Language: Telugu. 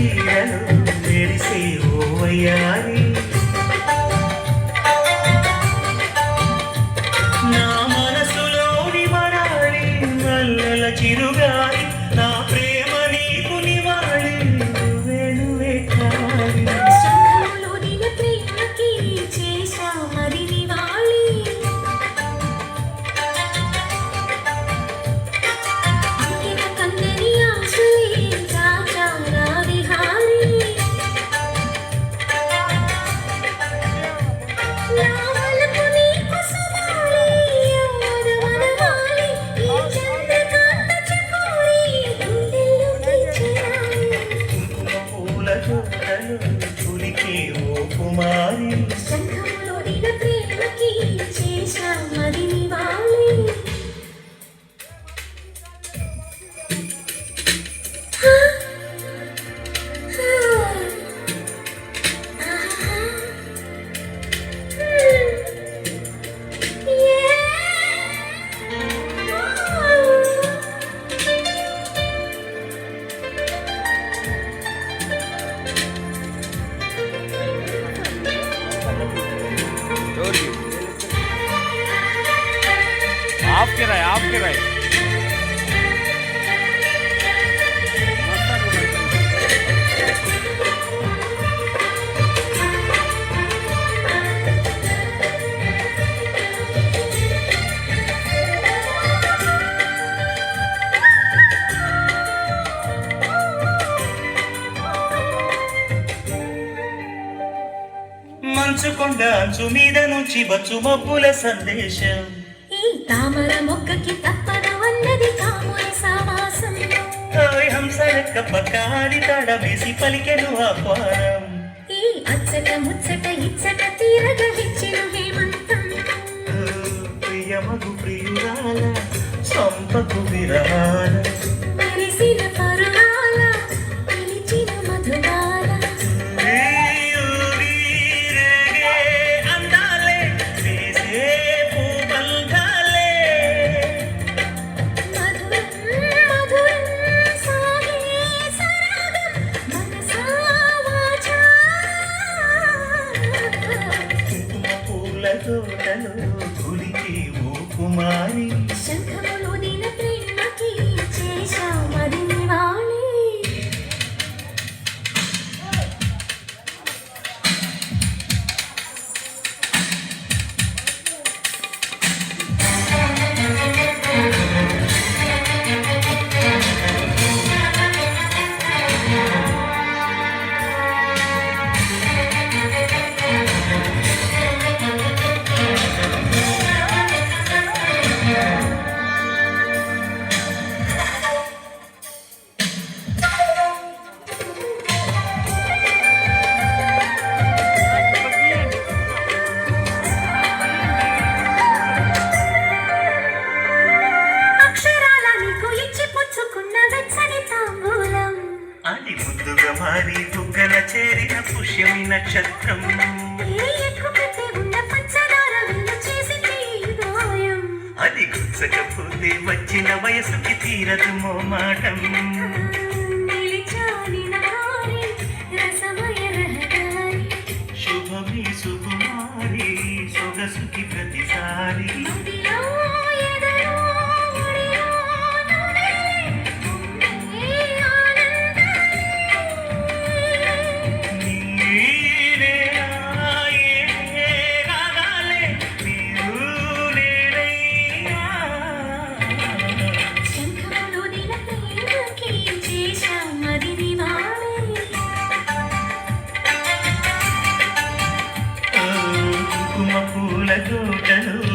చీరలు మెరిసే ఓ వయ్యారి నా మనసులోని మరాళి మల్లెల చిరుగాలి నా ప్రేమ నీకు నివాళి వేణువే కాలి పులికే ఓ కుమారి శంఖంలోని ప్రేమకి చేశా మరి నివాళి आपके राय మంచు కొండ అంచు మీద నుంచి వచ్చు మబ్బుల సందేశం తామర మొక్కకి తప్పదు అన్నది కాముని సావాసం హంసలక్క పక్కాడి తాడ వేసి పలికెను ఆహ్వానం ఈ అచ్చట ముచ్చట ఇచ్చట తీరగా ఇచ్చిన హేమంతం ప్రియమగు ప్రియురాల సంపకు విరాల మెరిసిన పరువాల పిలిచిన మధురాల తోటలో పులికే ఓ కుమారి శంఖంలోని ప్రేమకి చేశా మరి నివాళి అది ముద్దుగా మారి బుగ్గల చేరిన పుష్యమి నక్షత్రం అది గుచ్చకపోతే వచ్చిన వయసుకి తీరదు మోమాటం శుభమి సుకుమారి సొగసుకి ప్రతిసారి పూల తోటలో